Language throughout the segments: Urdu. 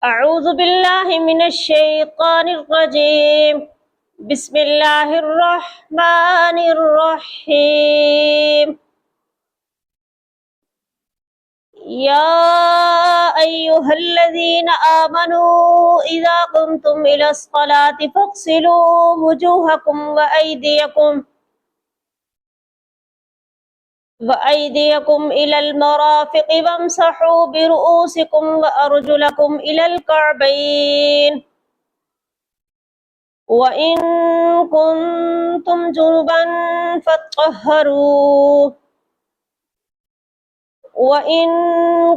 أعوذ بالله من الشيطان الرجيم بسم الله الرحمن الرحيم يا أيها الذين آمنوا إذا قمتم إلى الصلاة فاغسلوا وجوهكم وأيديكم إلى المرافق وامسحوا برؤوسكم وأرجلكم إلى الكعبين وإن كنتم جنبا فاطهروا وإن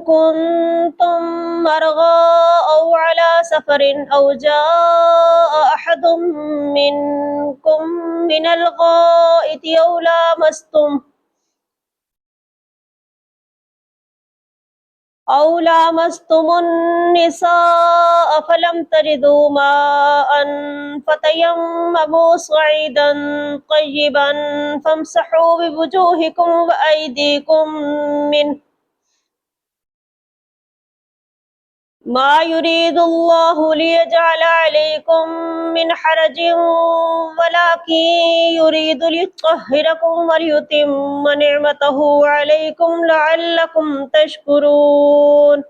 كنتم مرضى أو على سفر أو جاء أحد منكم من الغائط أو لامستم النساء فلم تجدوا ماء فتيمموا صعيدا طيبا فامسحوا بوجوهكم وأيديكم منه ما يريد الله ليجعل عليكم من حرج ولكن يريد ليطهركم وليتم نعمته عليكم لعلكم تشكرون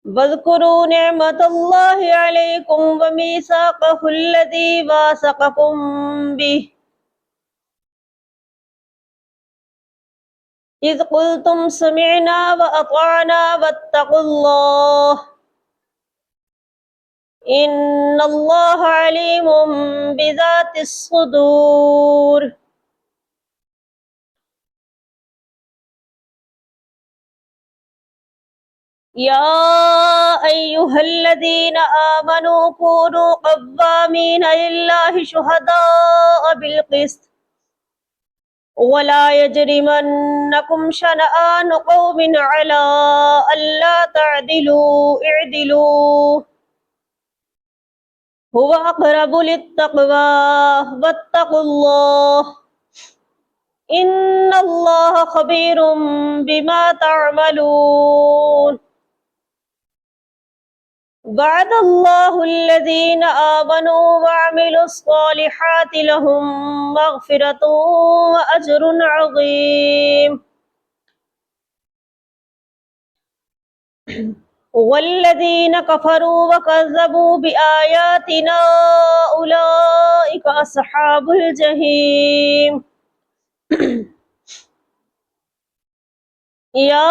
واذكروا نعمة الله عليكم وميثاقه الذي واثقكم به إذ قلتم سمعنا وأطعنا واتقوا الله إن الله عليم بذات الصدور يا أيها الذين آمنوا كونوا قوامين لله شهداء بالقسط ولا يجرمنكم شنآن قوم على ألا تعدلوا اعدلوا هو أقرب للتقوى واتقوا الله إن الله خبير بما تعملون وعد الله الذين آمنوا وعملوا الصالحات لهم مغفرة وأجر عظيم والذين كفروا وكذبوا بآياتنا أولئك أصحاب الجحيم يا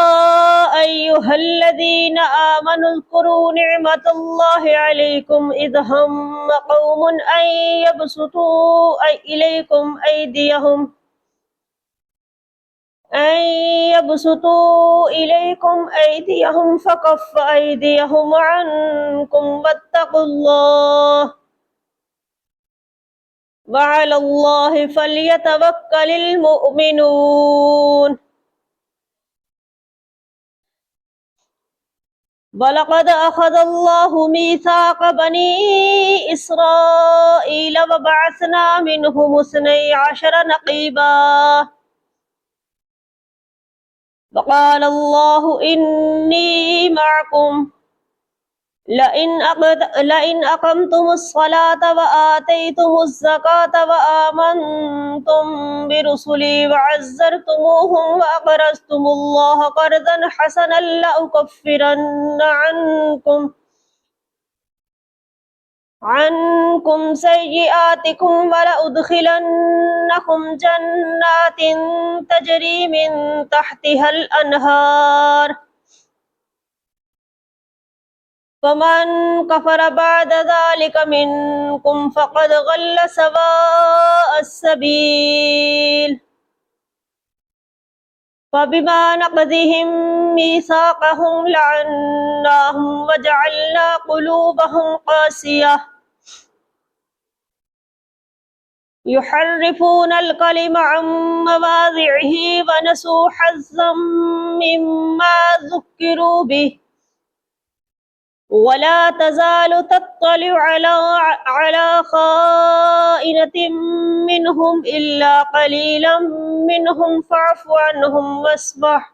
أيها الذين آمنوا اذكروا نعمة الله عليكم إذ هم قوم أن يبسطوا إليكم أيديهم فكف أيديهم عنكم واتقوا الله وعلى الله فليتوكل المؤمنون ولقد أخذ الله ميثاق بني إسرائيل وبعثنا منهم 12 نقيبا وقال الله إني معكم لئن أقمتم الصلاة وآتيتم الزكاة وآمنتم برسلي وعزرتموهم وأقرضتم الله قرضا حسنا لأكفرن عنكم سيئاتكم ولأدخلنكم جنات تجري من تحتها الأنهار فمن كفر بعد ذلك منكم فقد ضل سواء السبيل فبما نقضهم ميثاقهم لعناهم وجعلنا قلوبهم قاسية يحرفون الكلم عن مواضعه ونسوا حظا مما ذكروا به ولا تزال تطلع على خائنة منهم إلا قليلا منهم فاعف عنهم واصفح